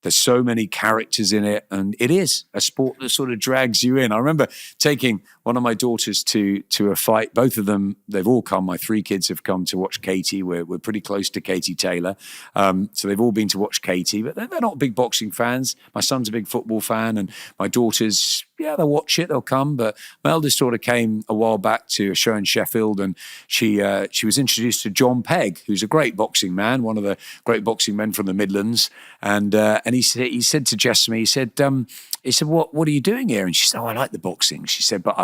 There's so many characters in it, and it is a sport that sort of drags you in. I remember taking one of my daughters to a fight. Both of them, they've all come. My 3 kids have come to watch Katie. We're pretty close to Katie Taylor. So they've all been to watch Katie, but they're not big boxing fans. My son's a big football fan, and my daughters, yeah, they'll watch it, they'll come. But my eldest daughter came a while back to a show in Sheffield, and she was introduced to John Pegg, who's a great boxing man, one of the great boxing men from the Midlands. And he said to Jessamy, he said, what are you doing here? And she said, oh, I like the boxing. She said, but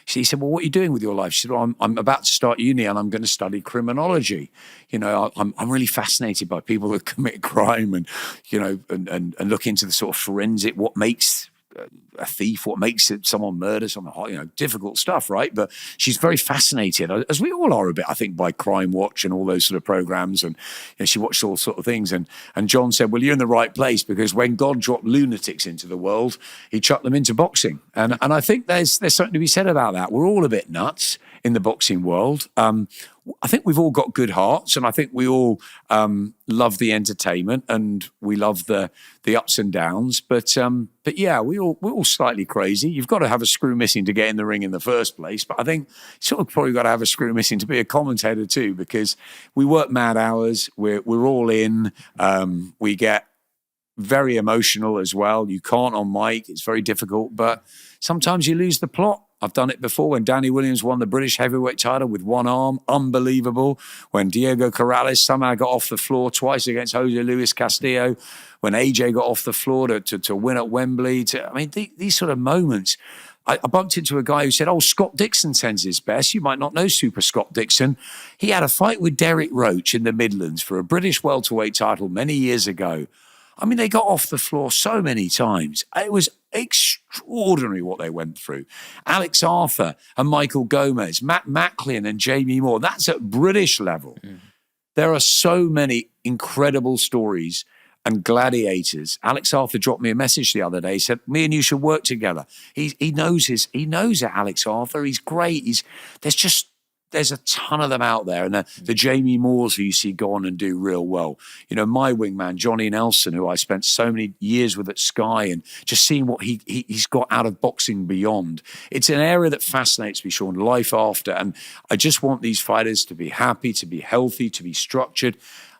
he said, well, what are you doing with your life? She said, well, I'm about to start uni and I'm going to study criminology. You know, I'm really fascinated by people that commit crime and, you know, and look into the sort of forensic, what makes a thief, what makes it someone murder someone, you know, difficult stuff, right? But she's very fascinated, as we all are a bit, I think, by Crime Watch and all those sort of programs. And you know, she watched all sort of things. And John said, well, you're in the right place, because when God dropped lunatics into the world, he chucked them into boxing. And I think there's something to be said about that. We're all a bit nuts in the boxing world. I think we've all got good hearts, and I think we all love the entertainment and we love the ups and downs. But yeah, we're all slightly crazy. You've got to have a screw missing to get in the ring in the first place. But I think you sort of probably got to have a screw missing to be a commentator too, because we work mad hours. We're all in. We get very emotional as well. You can't on mic. It's very difficult, but sometimes you lose the plot. I've done it before when Danny Williams won the British heavyweight title with one arm. Unbelievable. When Diego Corrales somehow got off the floor twice against Jose Luis Castillo. When AJ got off the floor to win at Wembley. These sort of moments. I bumped into a guy who said, oh, Scott Dixon sends his best. You might not know Super Scott Dixon. He had a fight with Derek Roach in the Midlands for a British welterweight title many years ago. I mean, they got off the floor so many times. It was extraordinary what they went through. Alex Arthur and Michael Gomez, Matt Macklin and Jamie Moore. That's at British level. Mm. There are so many incredible stories and gladiators. Alex Arthur dropped me a message the other day. He said, me and you should work together. He knows it, Alex Arthur. He's great. There's a ton of them out there. And the Jamie Moores who you see go on and do real well. You know, my wingman, Johnny Nelson, who I spent so many years with at Sky, and just seeing what he's got out of boxing beyond. It's an area that fascinates me, Sean, life after. And I just want these fighters to be happy, to be healthy, to be structured.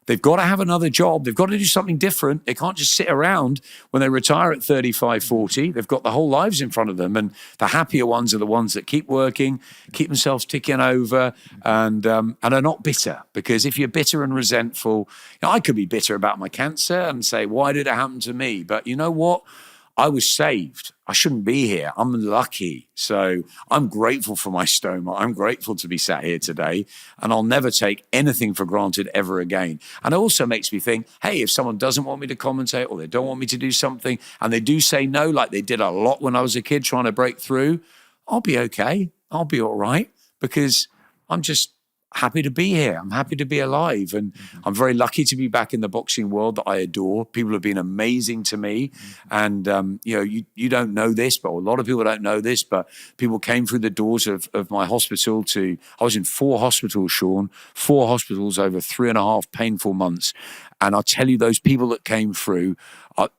They've got to have another job. They've got to do something different. They can't just sit around when they retire at 35, 40. They've got the whole lives in front of them. And the happier ones are the ones that keep working, keep themselves ticking over, and are not bitter. Because if you're bitter and resentful, you know, I could be bitter about my cancer and say, why did it happen to me? But you know what? I was saved. I shouldn't be here. I'm lucky. So I'm grateful for my stoma. I'm grateful to be sat here today. And I'll never take anything for granted ever again. And it also makes me think, hey, if someone doesn't want me to commentate or they don't want me to do something and they do say no, like they did a lot when I was a kid trying to break through, I'll be okay. I'll be all right, because I'm just happy to be here. I'm happy to be alive. And I'm very lucky to be back in the boxing world that I adore. People have been amazing to me. And, you know, you don't know this, but a lot of people don't know this, but people came through the doors of my hospital I was in 4 hospitals, Sean, 4 hospitals over 3.5 painful months. And I'll tell you, those people that came through,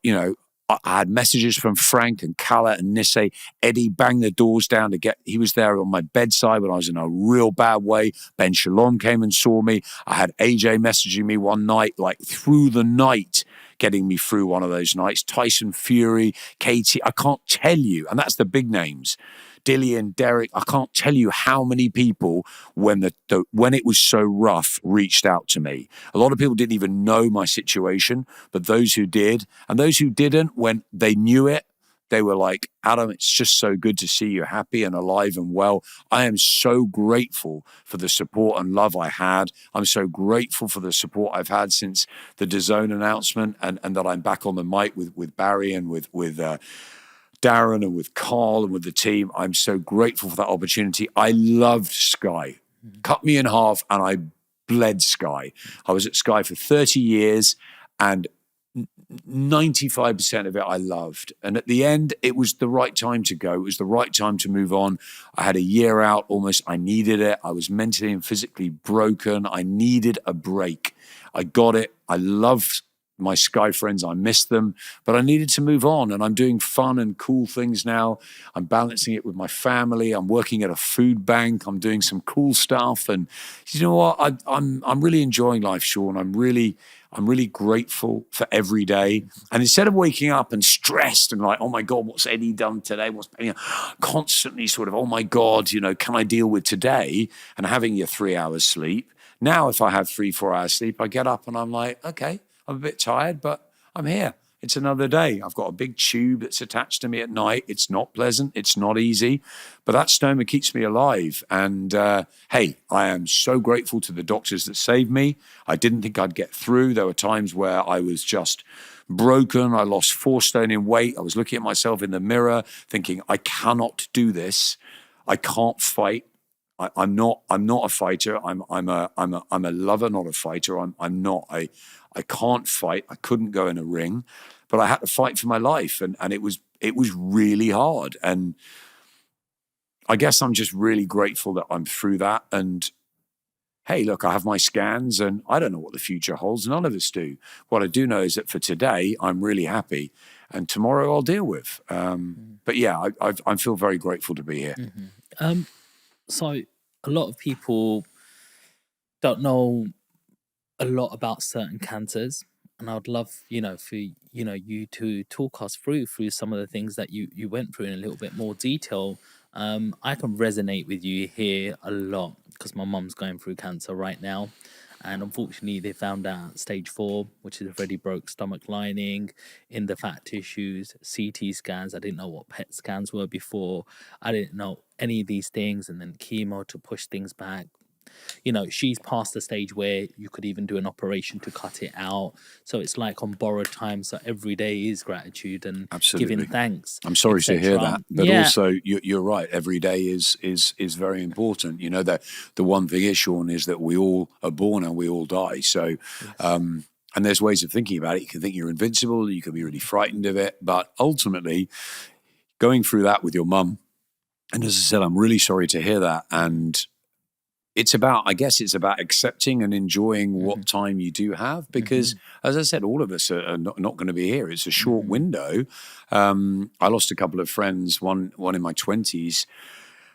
you know, I had messages from Frank and Kala and Nisse. Eddie banged the doors down he was there on my bedside when I was in a real bad way. Ben Shalom came and saw me. I had AJ messaging me one night, like through the night, getting me through one of those nights. Tyson Fury, Katie, I can't tell you. And that's the big names. Dillian, Derek, I can't tell you how many people, when it was so rough, reached out to me. A lot of people didn't even know my situation, but those who did, and those who didn't, when they knew it, they were like, Adam, it's just so good to see you happy and alive and well. I am so grateful for the support and love I had. I'm so grateful for the support I've had since the DAZN announcement, and that I'm back on the mic with Barry and with Darren and with Carl and with the team. I'm so grateful for that opportunity. I loved Sky. Cut me in half and I bled Sky. I was at Sky for 30 years and 95% of it I loved. And at the end, it was the right time to go. It was the right time to move on. I had a year out almost. I needed it. I was mentally and physically broken. I needed a break. I got it. I loved my Sky friends, I miss them, but I needed to move on, and I'm doing fun and cool things now. I'm balancing it with my family. I'm working at a food bank. I'm doing some cool stuff, and you know what? I'm really enjoying life, Sean. I'm really grateful for every day. And instead of waking up and stressed and like, oh my God, what's Eddie done today? What's constantly sort of, oh my God, you know, can I deal with today? And having your 3 hours sleep. Now, if I have 3-4 hours sleep, I get up and I'm like, okay, I'm a bit tired, but I'm here. It's another day. I've got a big tube that's attached to me at night. It's not pleasant. It's not easy, but that stoma keeps me alive. And hey, I am so grateful to the doctors that saved me. I didn't think I'd get through. There were times where I was just broken. I lost 4 stone in weight. I was looking at myself in the mirror thinking, I cannot do this. I can't fight. I'm not a fighter. I'm a lover, not a fighter. I can't fight. I couldn't go in a ring, but I had to fight for my life, and it was really hard. And I guess I'm just really grateful that I'm through that. And hey, look, I have my scans, and I don't know what the future holds. None of us do. What I do know is that for today, I'm really happy, and tomorrow I'll deal with. But yeah, I feel very grateful to be here. Mm-hmm. So a lot of people don't know a lot about certain cancers, and I'd love, for you to talk us through some of the things that you went through in a little bit more detail. I can resonate with you here a lot because my mum's going through cancer right now, and unfortunately they found out stage 4, which is already broke stomach lining in the fat tissues. CT scans, I didn't know what PET scans were before. I didn't know any of these things, and then chemo to push things back. She's past the stage where you could even do an operation to cut it out. So it's like on borrowed time. So every day is gratitude and Absolutely. giving thanks. I'm sorry to hear that, but also you're right. Every day is very important. The one thing is, Sean, is that we all are born and we all die. So, and there's ways of thinking about it. You can think you're invincible. You can be really frightened of it, but ultimately, going through that with your mum, and as I said, I'm really sorry to hear that. And it's about accepting and enjoying what time you do have, because as I said, all of us are not going to be here. It's a short window. I lost a couple of friends, one in my 20s.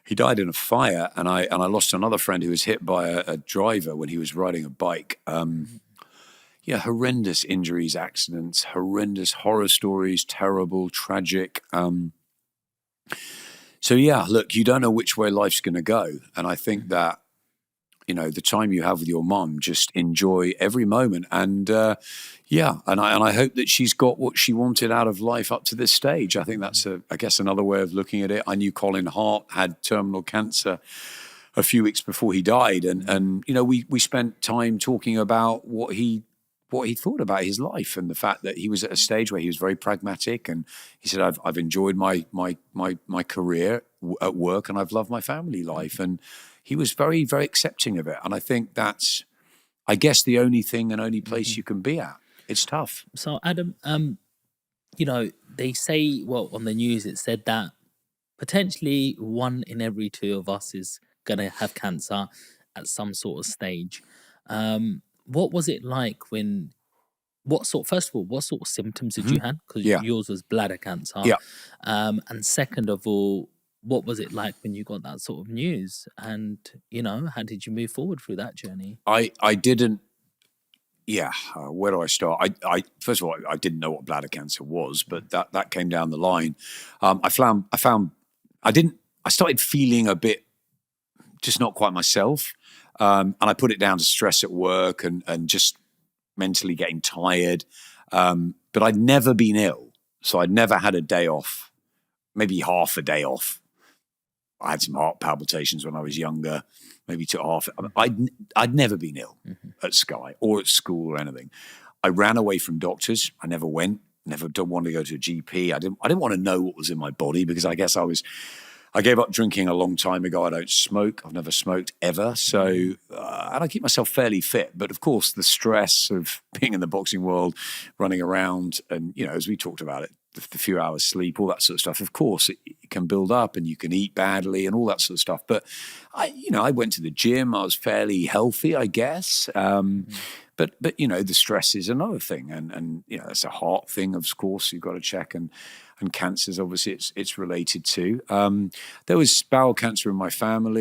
He died in a fire, and I lost another friend who was hit by a driver when he was riding a bike. Horrendous injuries, accidents, horrendous horror stories, terrible, tragic. So yeah, look, you don't know which way life's going to go. And I think that, the time you have with your mum, just enjoy every moment. And and I hope that she's got what she wanted out of life up to this stage. I think that's another way of looking at it. I knew Colin Hart had terminal cancer a few weeks before he died. And we spent time talking about what he thought about his life, and the fact that he was at a stage where he was very pragmatic, and he said, I've enjoyed my career at work, and I've loved my family life. And he was very, very accepting of it. And I think that's, I guess, the only thing and only place you can be at. It's tough. So Adam, they say, on the news it said that potentially 1 in every 2 of us is going to have cancer at some sort of stage. What was it like first of all, what sort of symptoms did you have? Because yours was bladder cancer. Yeah. And second of all, what was it like when you got that sort of news? And, how did you move forward through that journey? I didn't. Yeah. Where do I start? I first of all, I didn't know what bladder cancer was, but that came down the line. I started feeling a bit, just not quite myself. And I put it down to stress at work and just mentally getting tired. But I'd never been ill. So I'd never had a day off, maybe half a day off. I had some heart palpitations when I was younger, maybe took half. I'd never been ill at Sky or at school or anything. I ran away from doctors. I never went. Never don't want to go to a GP. I didn't want to know what was in my body, because I guess I gave up drinking a long time ago. I don't smoke. I've never smoked ever. So, and I keep myself fairly fit. But of course, the stress of being in the boxing world, running around, and, as we talked about it, the few hours sleep, all that sort of stuff, of course, it can build up, and you can eat badly and all that sort of stuff. But I went to the gym. I was fairly healthy, I guess. But you know, the stress is another thing, and you know, it's a heart thing, of course. You've got to check, and cancers, obviously, it's related to. There was bowel cancer in my family.